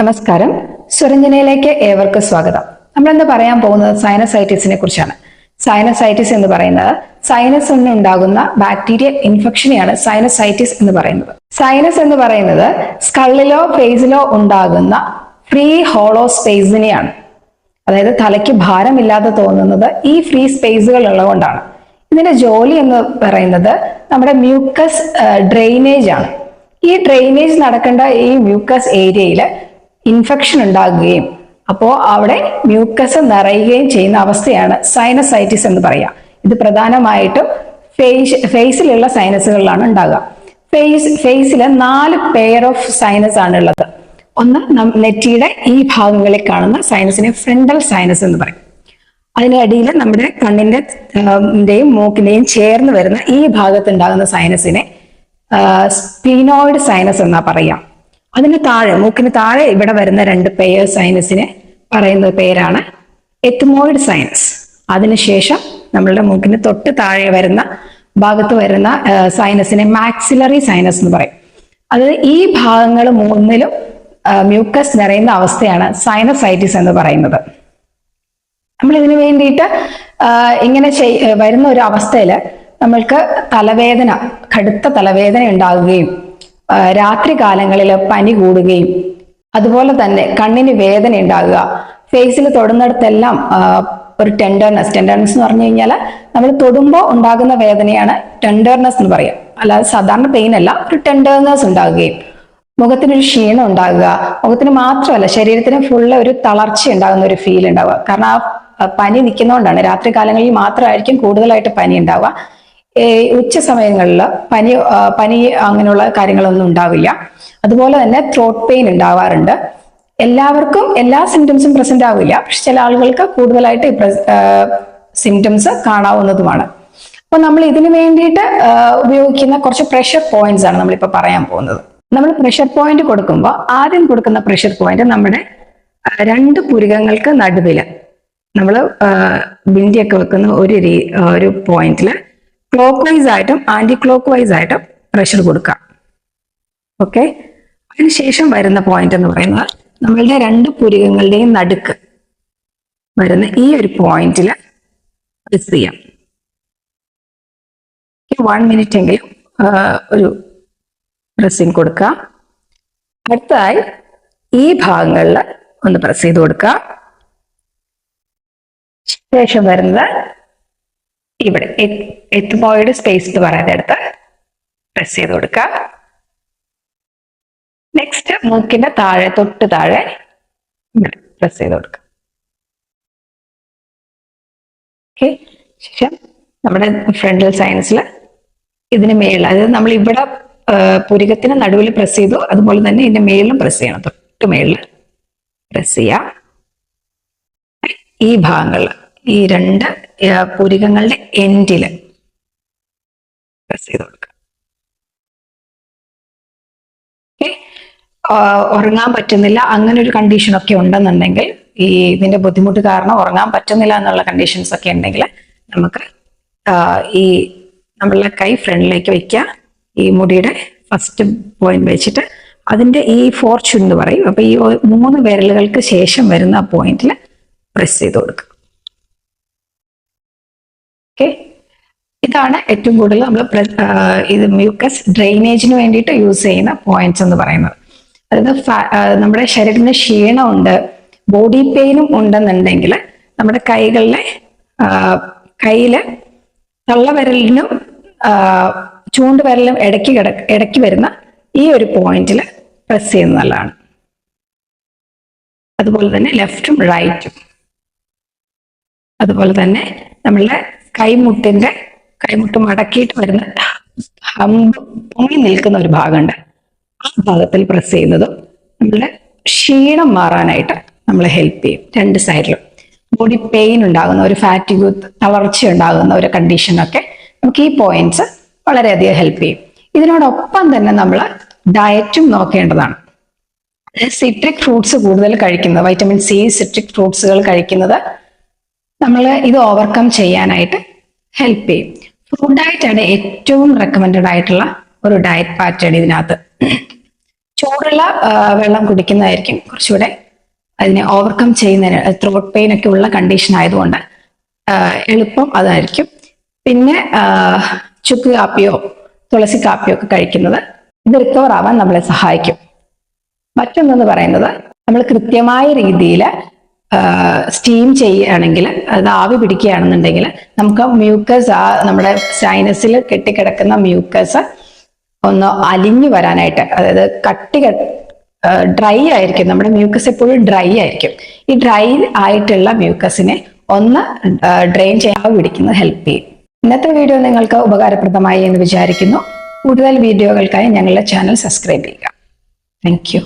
നമസ്കാരം. സുരഞ്ജനയിലേക്ക് ഏവർക്കും സ്വാഗതം. നമ്മളിന്ന് പറയാൻ പോകുന്നത് സൈനസൈറ്റിസിനെ കുറിച്ചാണ്. സൈനസൈറ്റിസ് എന്ന് പറയുന്നത് സൈനസ് ഉണ്ടാകുന്ന ബാക്ടീരിയൽ ഇൻഫെക്ഷനെയാണ് സൈനസൈറ്റിസ് എന്ന് പറയുന്നത്. സൈനസ് എന്ന് പറയുന്നത് സ്കള്ളിലോ ഫേസിലോ ഉണ്ടാകുന്ന ഫ്രീ ഹോളോ സ്പേസിനെയാണ്. അതായത് തലയ്ക്ക് ഭാരമില്ലാതെ തോന്നുന്നത് ഈ ഫ്രീ സ്പേസുകൾ ഉള്ളതുകൊണ്ടാണ്. ഇതിന്റെ ജോലി എന്ന് പറയുന്നത് നമ്മുടെ മ്യൂക്കസ് ഡ്രെയിനേജ് ആണ്. ഈ ഡ്രെയിനേജ് നടക്കേണ്ട ഈ മ്യൂക്കസ് ഏരിയയിൽ ഇൻഫെക്ഷൻ ഉണ്ടാകുകയും അപ്പോൾ അവിടെ മ്യൂക്കസ് നിറയുകയും ചെയ്യുന്ന അവസ്ഥയാണ് സൈനസൈറ്റിസ് എന്ന് പറയുക. ഇത് പ്രധാനമായിട്ടും ഫേസിലുള്ള സൈനസുകളിലാണ് ഉണ്ടാകുക. ഫേസിൽ 4 പെയർ ഓഫ് സൈനസ് ആണ് ഉള്ളത്. ഒന്ന് നെറ്റിയുടെ ഈ ഭാഗങ്ങളിൽ കാണുന്ന സൈനസിനെ ഫ്രണ്ടൽ സൈനസ് എന്ന് പറയും. അതിനടിയിൽ നമ്മുടെ കണ്ണിന്റെയും മൂക്കിന്റെയും ചേർന്ന് വരുന്ന ഈ ഭാഗത്തുണ്ടാകുന്ന സൈനസിനെ സ്പീനോയിഡ് സൈനസ് എന്നാ പറയാം. അതിന് താഴെ മൂക്കിന് താഴെ ഇവിടെ വരുന്ന 2 പെയർ സൈനസിനെ പറയുന്ന പേരാണ് എത്മോയിഡ് സൈനസ്. അതിനുശേഷം നമ്മളുടെ മൂക്കിന് തൊട്ട് താഴെ വരുന്ന ഭാഗത്ത് വരുന്ന സൈനസിനെ മാക്സിലറി സൈനസ് എന്ന് പറയും. അത് ഈ ഭാഗങ്ങൾ മൂന്നിലും മ്യൂക്കസ് നിറയുന്ന അവസ്ഥയാണ് സൈനസൈറ്റിസ് എന്ന് പറയുന്നത്. നമ്മൾ ഇതിനു വേണ്ടിയിട്ട് ഇങ്ങനെ വരുന്ന ഒരു അവസ്ഥയിൽ നമ്മൾക്ക് തലവേദന, കടുത്ത തലവേദന ഉണ്ടാകുകയും രാത്രി കാലങ്ങളിൽ പനി കൂടുകയും അതുപോലെ തന്നെ കണ്ണിന് വേദന ഉണ്ടാകുക, ഫേസിൽ തൊടുന്നിടത്തെല്ലാം ഒരു ടെൻഡർനെസ് എന്ന് പറഞ്ഞു കഴിഞ്ഞാൽ നമ്മൾ തൊടുമ്പോൾ ഉണ്ടാകുന്ന വേദനയാണ് ടെൻഡർനെസ് എന്ന് പറയാം. അല്ലാതെ സാധാരണ പെയിൻ അല്ല, ഒരു ടെൻഡർനെസ് ഉണ്ടാകുകയും മുഖത്തിനൊരു ക്ഷീണം ഉണ്ടാകുക, മുഖത്തിന് മാത്രമല്ല ശരീരത്തിന് ഫുള്ള് ഒരു തളർച്ച ഉണ്ടാകുന്ന ഒരു ഫീൽ ഉണ്ടാവുക. കാരണം ആ പനി നിൽക്കുന്നതുകൊണ്ടാണ്. രാത്രി കാലങ്ങളിൽ മാത്രമായിരിക്കും കൂടുതലായിട്ട് പനി ഉണ്ടാവുക. ഉച്ച സമയങ്ങളിൽ പനി അങ്ങനെയുള്ള കാര്യങ്ങളൊന്നും ഉണ്ടാവില്ല. അതുപോലെ തന്നെ ത്രോട്ട് പെയിൻ ഉണ്ടാവാറുണ്ട്. എല്ലാവർക്കും എല്ലാ സിംറ്റംസും പ്രസന്റ് ആവില്ല, പക്ഷെ ചില ആളുകൾക്ക് കൂടുതലായിട്ട് സിംറ്റംസ് കാണാവുന്നതുമാണ്. അപ്പൊ നമ്മൾ ഇതിനു വേണ്ടിയിട്ട് ഉപയോഗിക്കുന്ന കുറച്ച് പ്രഷർ പോയിന്റ്സ് ആണ് നമ്മളിപ്പോൾ പറയാൻ പോകുന്നത്. നമ്മൾ പ്രഷർ പോയിന്റ് കൊടുക്കുമ്പോൾ ആദ്യം കൊടുക്കുന്ന പ്രഷർ പോയിന്റ് നമ്മുടെ 2 പുരികങ്ങൾക്ക് നടുവില് നമ്മൾ ബിന്ദിയൊക്കെ വെക്കുന്ന ഒരു പോയിന്റിൽ ക്ലോക്ക് വൈസ് ആയിട്ടും ആന്റി ക്ലോക്ക് വൈസ് ആയിട്ടും പ്രഷർ കൊടുക്കാം. ഓക്കെ, അതിനുശേഷം വരുന്ന പോയിന്റ് എന്ന് പറയുന്നത് നമ്മളുടെ 2 പുരികങ്ങളുടെയും നടുക്ക് വരുന്ന ഈ ഒരു പോയിന്റിൽ പ്രസ് ചെയ്യാം. 1 മിനിറ്റ് എങ്കിലും ഒരു പ്രസ്സിങ് കൊടുക്കുക. അടുത്തതായി ഈ ഭാഗങ്ങളിൽ ഒന്ന് പ്രസ് ചെയ്ത് കൊടുക്കുക. ശേഷം വരുന്നത് ഇവിടെ എത്മോയിഡ് സ്പേസ് എന്ന് പറയുന്നിടത്ത് പ്രസ് ചെയ്ത് കൊടുക്കുക. നെക്സ്റ്റ് മൂക്കിന്റെ താഴെ തൊട്ട് താഴെ ഇവിടെ പ്രസ് ചെയ്ത് കൊടുക്കുക. ഓക്കെ, ശേഷം നമ്മുടെ ഫ്രണ്ടൽ സൈനസിൽ ഇതിന് മേളിൽ, അതായത് നമ്മൾ ഇവിടെ പുരികത്തിന് നടുവിൽ പ്രസ് ചെയ്തു, അതുപോലെ തന്നെ ഇതിന്റെ മേളിലും പ്രസ് ചെയ്യണം. തൊട്ട് മേളിൽ പ്രസ് ചെയ്യാം. ഈ ഭാഗങ്ങളിൽ ഈ 2 പുരികങ്ങളുടെ എൻഡില് പ്രസ് ചെയ്ത് കൊടുക്കുക. ഉറങ്ങാൻ പറ്റുന്നില്ല അങ്ങനെ ഒരു കണ്ടീഷൻ ഒക്കെ ഉണ്ടെന്നുണ്ടെങ്കിൽ, ഈ ഇതിന്റെ ബുദ്ധിമുട്ട് കാരണം ഉറങ്ങാൻ പറ്റുന്നില്ല എന്നുള്ള കണ്ടീഷൻസ് ഒക്കെ ഉണ്ടെങ്കിൽ നമുക്ക് ഈ നമ്മളുടെ കൈ ഫ്രണ്ടിലേക്ക് വെക്കുക. ഈ മുടിയുടെ ഫസ്റ്റ് പോയിന്റ് വെച്ചിട്ട് അതിന്റെ ഈ ഫോർച്യൂൺ എന്ന് പറയും. അപ്പൊ ഈ 3 വിരലുകൾക്ക് ശേഷം വരുന്ന പോയിന്റിൽ പ്രസ് ചെയ്ത് കൊടുക്കുക. ഓക്കെ, ഇതാണ് ഏറ്റവും കൂടുതൽ നമ്മൾ ഇത് മ്യൂക്കസ് ഡ്രെയിനേജിന് വേണ്ടിയിട്ട് യൂസ് ചെയ്യുന്ന പോയിന്റ്സ് എന്ന് പറയുന്നത്. അതായത് നമ്മുടെ ശരീരത്തിന് ക്ഷീണമുണ്ട്, ബോഡി പെയിനും ഉണ്ടെന്നുണ്ടെങ്കിൽ നമ്മുടെ കയ്യില് തള്ളവിരലിനും ചൂണ്ടുവിരലിനും ഇടയ്ക്ക് വരുന്ന ഈ ഒരു പോയിന്റിൽ പ്രസ് ചെയ്യുന്നത് നല്ലതാണ്. അതുപോലെ തന്നെ ലെഫ്റ്റും റൈറ്റും. അതുപോലെ തന്നെ നമ്മളുടെ കൈമുട്ട് മടക്കിയിട്ട് വരുന്ന പൊങ്ങി നിൽക്കുന്ന ഒരു ഭാഗമുണ്ട്, ആ ഭാഗത്തിൽ പ്രസ് ചെയ്യുന്നതും നമ്മളുടെ ക്ഷീണം മാറാനായിട്ട് നമ്മളെ ഹെൽപ്പ് ചെയ്യും. 2 സൈഡിലും ബോഡി പെയിൻ ഉണ്ടാകുന്ന ഒരു ഫാറ്റിഗ്, തളർച്ച ഉണ്ടാകുന്ന ഒരു കണ്ടീഷനൊക്കെ നമുക്ക് ഈ പോയിന്റ്സ് വളരെയധികം ഹെൽപ്പ് ചെയ്യും. ഇതിനോടൊപ്പം തന്നെ നമ്മൾ ഡയറ്റും നോക്കേണ്ടതാണ്. സിട്രിക് ഫ്രൂട്ട്സ് കൂടുതൽ കഴിക്കുന്നത്, വൈറ്റമിൻ സി സിട്രിക് ഫ്രൂട്ട്സുകൾ കഴിക്കുന്നത് നമ്മൾ ഇത് ഓവർകം ചെയ്യാനായിട്ട് ഹെൽപ്പ് ചെയ്യും. ഫ്രൂട്ട് ഡയറ്റ് ആണ് ഏറ്റവും റെക്കമെൻഡഡ് ആയിട്ടുള്ള ഒരു ഡയറ്റ് പാറ്റേൺ. ഇതിനകത്ത് ചൂടുള്ള ചൂടുള്ള വെള്ളം കുടിക്കുന്നതായിരിക്കും കുറച്ചുകൂടെ അതിനെ ഓവർകം ചെയ്യുന്നതിന്, ത്രോട്ട് പെയിൻ ഒക്കെ ഉള്ള കണ്ടീഷൻ ആയതുകൊണ്ട് എളുപ്പം അതായിരിക്കും. പിന്നെ ചുക്ക് കാപ്പിയോ തുളസി കാപ്പിയോ ഒക്കെ കഴിക്കുന്നത് ഇത് റിക്കവർ ആവാൻ നമ്മളെ സഹായിക്കും. മറ്റൊന്നെന്ന് പറയുന്നത്, നമ്മൾ കൃത്യമായ രീതിയിൽ സ്റ്റീം ചെയ്യുകയാണെങ്കിൽ, അത് ആവി പിടിക്കുകയാണെന്നുണ്ടെങ്കിൽ നമുക്ക് മ്യൂക്കസ്, നമ്മുടെ സൈനസിൽ കെട്ടിക്കിടക്കുന്ന മ്യൂക്കസ് ഒന്ന് അലിഞ്ഞു വരാനായിട്ട്, അതായത് ഡ്രൈ ആയിരിക്കും, നമ്മുടെ മ്യൂക്കസ് എപ്പോഴും ഡ്രൈ ആയിരിക്കും. ഈ ഡ്രൈ ആയിട്ടുള്ള മ്യൂക്കസിനെ ഒന്ന് ഡ്രെയിൻ ചെയ്യാൻ പിടിക്കുന്നത് ഹെൽപ്പ് ചെയ്യും. ഇന്നത്തെ വീഡിയോ നിങ്ങൾക്ക് ഉപകാരപ്രദമായി എന്ന് വിചാരിക്കുന്നു. കൂടുതൽ വീഡിയോകൾക്കായി ഞങ്ങളുടെ ചാനൽ സബ്സ്ക്രൈബ് ചെയ്യുക. Thank you.